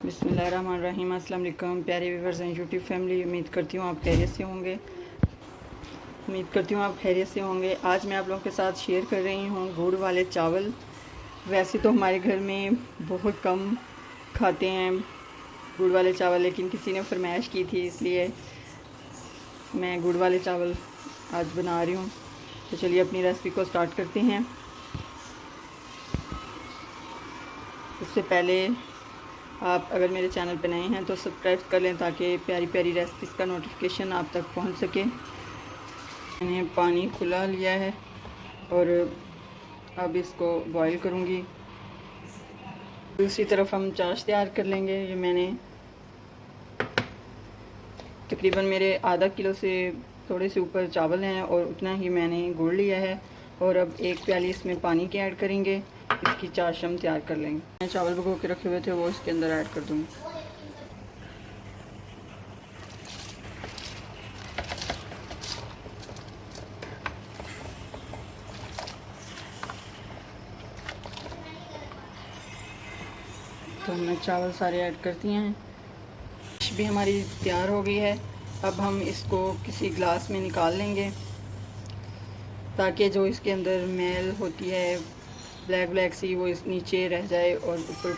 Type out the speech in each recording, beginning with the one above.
बिस्मिल्लाहिर्रहमानिर्रहीम। अस्सलाम वालेकुम प्यारे व्यूअर्स एंड यूट्यूब फैमिली। उम्मीद करती हूँ आप खैरियत से होंगे। आज मैं आप लोगों के साथ शेयर कर रही हूँ गुड़ वाले चावल। वैसे तो हमारे घर में बहुत कम खाते हैं गुड़ वाले चावल, लेकिन किसी ने फरमाइश की थी इसलिए मैं गुड़ वाले चावल आज बना रही हूँ। तो चलिए अपनी रेसिपी को स्टार्ट करते हैं। उससे पहले आप अगर मेरे चैनल पर नए हैं तो सब्सक्राइब कर लें ताकि प्यारी प्यारी रेसिपीज़ का नोटिफिकेशन आप तक पहुंच सके। मैंने पानी खुला लिया है और अब इसको बॉईल करूंगी। दूसरी तरफ हम चाश तैयार कर लेंगे। ये मैंने तकरीबन मेरे आधा किलो से थोड़े से ऊपर चावल हैं और उतना ही मैंने गुड़ लिया है। और अब एक प्याली इसमें पानी की ऐड करेंगे। इसकी चाश हम तैयार कर लेंगे। मैं चावल भिगो के रखे हुए थे वो इसके अंदर ऐड कर दूँगी। तो हमने चावल सारे ऐड कर दिए हैं। डिश भी हमारी तैयार हो गई है। अब हम इसको किसी ग्लास में निकाल लेंगे ताकि जो इसके अंदर मैल होती है ब्लैक सी वो इस नीचे रह जाए और ऊपर।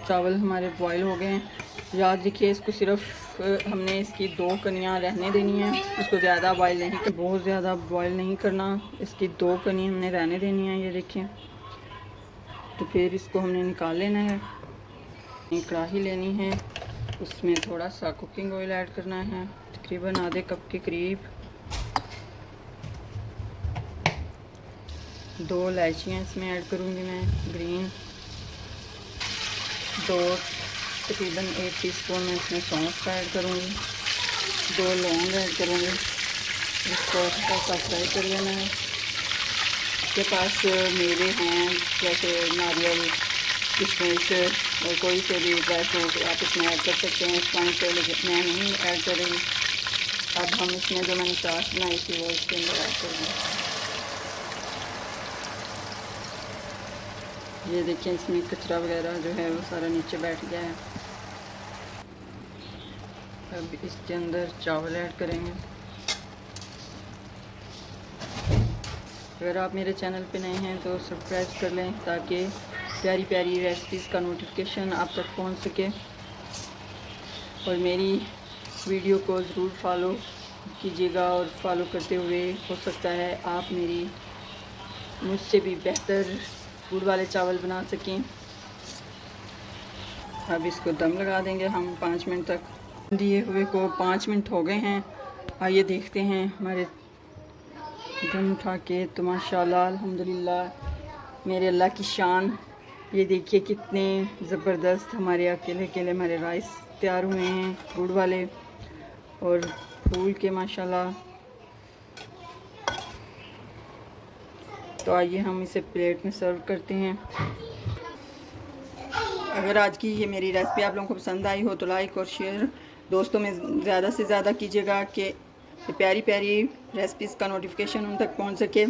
चावल हमारे बॉईल हो गए हैं। याद रखिए इसको सिर्फ हमने इसकी 2 कनियाँ रहने देनी है। इसको ज़्यादा बॉईल नहीं कर, बहुत ज़्यादा बॉईल नहीं करना। इसकी 2 कनियाँ हमने रहने देनी है। ये देखिए। तो फिर इसको हमने निकाल लेना है। एक कढ़ाई लेनी है, उसमें थोड़ा सा कुकिंग ऑयल ऐड करना है, तकरीबन आधे कप के करीब। 2 इलायचियाँ इसमें ऐड करूँगी मैं ग्रीन। तकरीबन 1 टीस्पून मैं इसमें सौंफ का ऐड करूँगी। 2 लौंग ऐड करूँगी। इसको अच्छा सा फ्राई कर लेना है। आपके पास मेवे हैं जैसे नारियल, किशमिश और कोई से भी ड्राई फ्रूट आप इसमें ऐड कर सकते हैं इस पॉइंट पे, लेकिन मैं नहीं ऐड करेंगी। अब हम इसमें जो मैंने चाश बनाई थी वो इसके अंदर ऐड करेंगे। ये देखिए इसमें कचरा वगैरह जो है वो सारा नीचे बैठ गया है। अब इसके अंदर चावल ऐड करेंगे। अगर आप मेरे चैनल पे नए हैं तो सब्सक्राइब कर लें ताकि प्यारी प्यारी रेसिपीज़ का नोटिफिकेशन आप तक पहुंच सके। और मेरी वीडियो को ज़रूर फॉलो कीजिएगा और फॉलो करते हुए हो सकता है आप मुझसे भी बेहतर गुड़ वाले चावल बना सकें। अब इसको दम लगा देंगे हम 5 मिनट तक। दिए हुए को 5 मिनट हो गए हैं। आइए देखते हैं हमारे दम उठा के। तो माशाल्लाह अल्हम्दुलिल्लाह मेरे अल्लाह की शान। ये देखिए कितने ज़बरदस्त हमारे अकेले हमारे राइस तैयार हुए हैं गुड़ वाले और फूल के माशाल्लाह। तो आइए हम इसे प्लेट में सर्व करते हैं। अगर आज की ये मेरी रेसिपी आप लोगों को पसंद आई हो तो लाइक और शेयर दोस्तों में ज़्यादा से ज़्यादा कीजिएगा कि प्यारी प्यारी रेसिपीज़ का नोटिफिकेशन उन तक पहुंच सके।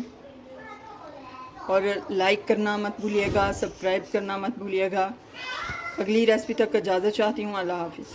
और लाइक करना मत भूलिएगा, सब्सक्राइब करना मत भूलिएगा। अगली रेसिपी तक इजाज़त चाहती हूँ। अल्लाह हाफ़िज़।